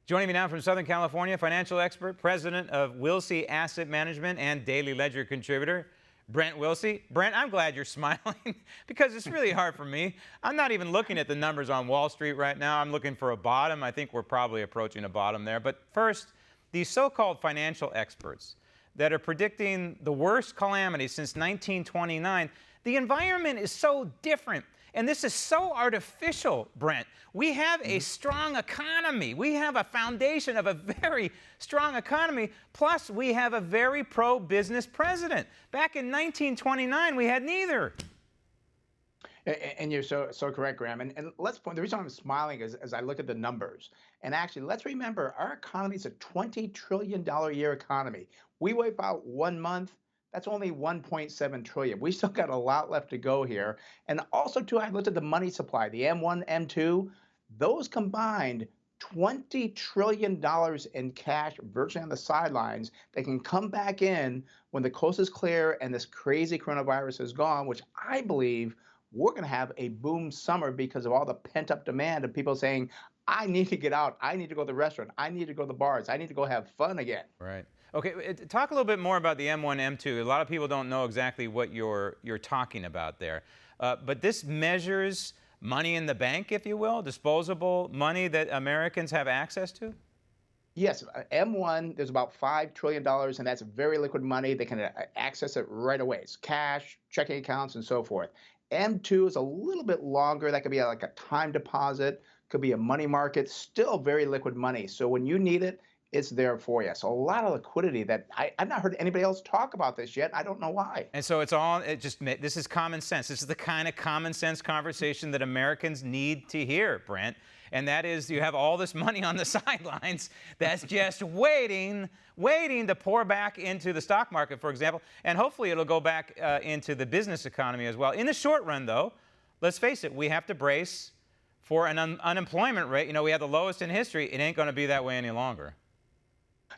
Joining me now from Southern California, financial expert, president of Wilsey Asset Management and Daily Ledger contributor, Brent Wilsey. Brent, I'm glad you're smiling because it's really hard for me. I'm not even looking at the numbers on Wall Street right now. I'm looking for a bottom. I think we're probably approaching a bottom there. But first, these so-called financial experts that are predicting the worst calamity since 1929, the environment is so different. And this is so artificial, Brent. We have a strong economy. We have a foundation of a very strong economy. Plus, we have a very pro-business president. Back in 1929, we had neither. And you're so correct, Graham. And let's point, the reason I'm smiling is as I look at the numbers. And actually, let's remember, our economy is a $20 trillion a year economy. We wipe out 1 month. That's only 1.7 trillion. We still got a lot left to go here. And also, too, I looked at the money supply, the M1, M2, those combined $20 trillion in cash virtually on the sidelines that can come back in when the coast is clear and this crazy coronavirus is gone, which I believe we're going to have a boom summer because of all the pent-up demand of people saying, I need to get out. I need to go to the restaurant. I need to go to the bars. I need to go have fun again. Right. Okay, talk a little bit more about the M1, M2. A lot of people don't know exactly what you're talking about there. But this measures money in the bank, if you will, disposable money that Americans have access to? Yes, M1, there's about $5 trillion, and that's very liquid money. They can access it right away. It's cash, checking accounts, and so forth. M2 is a little bit longer. That could be like a time deposit, could be a money market, still very liquid money. So when you need it, it's there for you. So a lot of liquidity that I've not heard anybody else talk about this yet. I don't know why. And so this is common sense. This is the kind of common sense conversation that Americans need to hear, Brent. And that is, you have all this money on the sidelines that's just waiting to pour back into the stock market, for example. And hopefully it'll go back into the business economy as well. In the short run, though, let's face it, we have to brace for an unemployment rate. You know, we have the lowest in history. It ain't going to be that way any longer.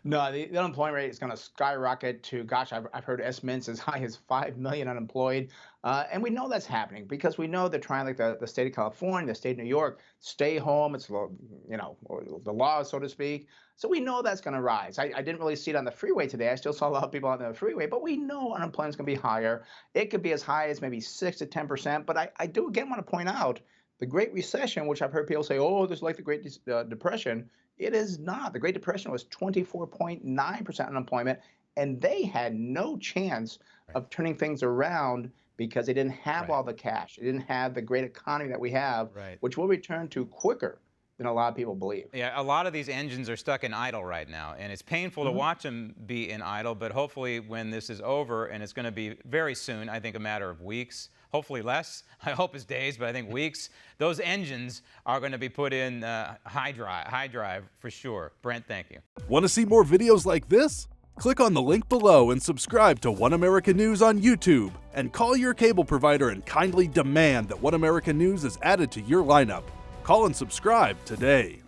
No, the unemployment rate is going to skyrocket to, gosh, I've heard estimates as high as 5 million unemployed. And we know that's happening because we know they're trying, like the state of California, the state of New York, stay home. It's, you know, the law, so to speak. So we know that's going to rise. I didn't really see it on the freeway today. I still saw a lot of people on the freeway, but we know unemployment is going to be higher. It could be as high as maybe 6 to 10%. But I do again want to point out the Great Recession, which I've heard people say, oh, this is like the Great Depression. It is not. The Great Depression was 24.9% unemployment, and they had no chance of turning things around because they didn't have all the cash. They didn't have the great economy that we have, which will return to quicker than a lot of people believe. Yeah, a lot of these engines are stuck in idle right now, and it's painful to watch them be in idle, but hopefully when this is over, and it's going to be very soon, I think a matter of weeks, hopefully less, I hope it's days, but I think weeks, those engines are going to be put in high drive for sure. Brent, thank you. Want to see more videos like this? Click on the link below and subscribe to One American News on YouTube, and call your cable provider and kindly demand that One American News is added to your lineup. Call and subscribe today.